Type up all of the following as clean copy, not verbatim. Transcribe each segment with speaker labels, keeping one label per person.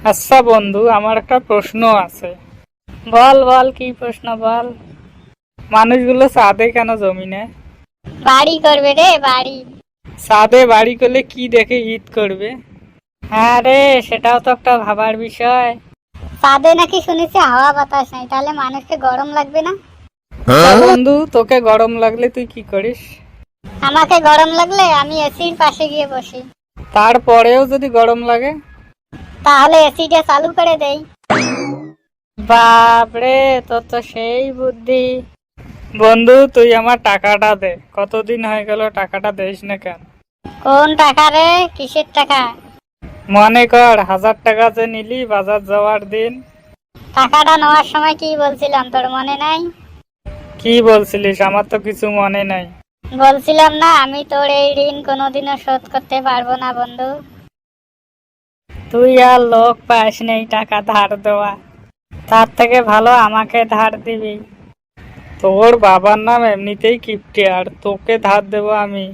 Speaker 1: আচ্ছা বন্ধু, আমার একটা প্রশ্ন আছে। বল বল, কি প্রশ্ন বল। মানুষগুলো ছাদে কেন জমি নেয়?
Speaker 2: বাড়ি করবে রে, বাড়ি।
Speaker 1: ছাদে বাড়ি করলে কি দেখে ঈদ করবে? হ্যাঁ রে, সেটাও তো একটা ভাবার বিষয়।
Speaker 2: ছাদে নাকি শুনেছি হাওয়া বাতাস নাই, তাহলে মানুষকে গরম লাগবে না?
Speaker 1: তা বন্ধু, তোকে গরম লাগলে তুই কি করিস?
Speaker 2: আমাকে গরম লাগলে আমি এসির পাশে গিয়ে বসি।
Speaker 1: তারপরেও যদি গরম লাগে?
Speaker 2: তাহলে এসিটা চালু করে দেই।
Speaker 1: বাপরে, তোর তো সেই বুদ্ধি। বন্ধু, তুই আমার টাকাটা দে। কতদিন হয়ে গেল, টাকাটা দিস না কেন?
Speaker 2: কোন টাকা রে? কিসের টাকা?
Speaker 1: মনে কর 1000 টাকা যে নিলি বাজার যাওয়ার দিন।
Speaker 2: টাকাটা নেওয়ার সময় কি বলছিলাম, তোর মনে নাই?
Speaker 1: কি বলছিলিস? আমার তো কিছু মনে নাই।
Speaker 2: বলছিলাম না আমি তোর এই ঋণ কোনোদিনও শোধ করতে পারবো না বন্ধু।
Speaker 1: তুই আর লোক পাস নেই টাকা ধার দেওয়া। তার থেকে ভালো আমাকে ধার দিবি। তোর বাবার নাম এমনিতেই কিপটে, আর তোকে ধার দেবো আমি?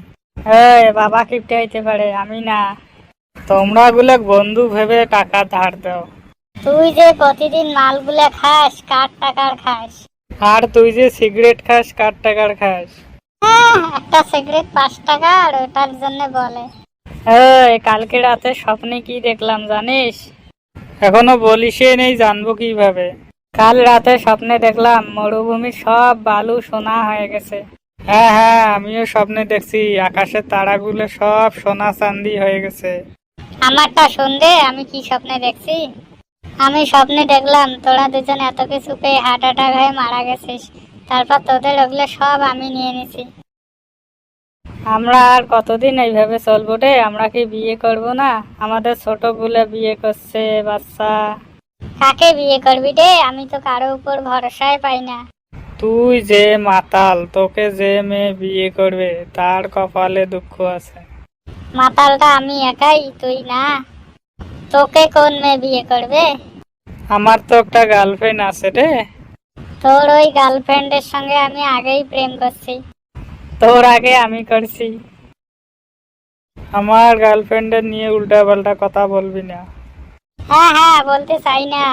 Speaker 1: বাবা কিপটে হইতে পারে, আমি না। তোমরা গুলো বন্ধু ভেবে টাকা ধার দাও।
Speaker 2: তুই যে প্রতিদিন মালগুলা খাস, কার টাকার খাস?
Speaker 1: আর তুই যে সিগারেট খাস, কার টাকার খাস?
Speaker 2: হ্যাঁ, একটা সিগারেট 5 টাকা, আর ওটার জন্য বলে।
Speaker 1: কালকে রাতে স্বপ্নে কি দেখলাম জানিস? এখনো বলিসই নেই, জানবো কিভাবে? কাল রাতে স্বপ্নে দেখলাম মরুভূমির সব বালু সোনা হয়ে গেছে। হ্যাঁ হ্যাঁ, আমিও স্বপ্নে দেখছি আকাশের তারাগুলো সব সোনা চাঁদি হয়ে গেছে।
Speaker 2: আমারটা শুন রে, আমি কি স্বপ্নে দেখছি। আমি স্বপ্নে দেখলাম তোরা দুজন এত কিছু পেয়ে হার্ট অ্যাটাক হয়ে মারা গেছিস। তারপর তোদের ওগুলো সব আমি নিয়ে নিছি।
Speaker 1: আমরা আর কতদিন এইভাবে চলবো রে? আমরা কি বিয়ে করব না? আমাদের ছোটগুলো বিয়ে করছে, বাচ্চা।
Speaker 2: কাকে বিয়ে করবি রে? আমি তো কারো উপর ভরসাই পাই না।
Speaker 1: তুই যে মাতাল, তোকে যে মেয়ে বিয়ে করবে তার কপালে দুঃখ আছে।
Speaker 2: মাতালটা আমি একাই, তুই না। তোকে কোন মেয়ে বিয়ে করবে?
Speaker 1: আমার তো একটা গার্লফ্রেন্ড আছে রে।
Speaker 2: তোর ওই গার্লফ্রেন্ডের সঙ্গে আমি আগেই প্রেম করছি।
Speaker 1: তোর আগে আমি করছি। আমার গার্লফ্রেন্ডের নিয়ে উল্টা পাল্টা কথা বলবি না।
Speaker 2: হ্যাঁ হ্যাঁ, বলতে চাই না।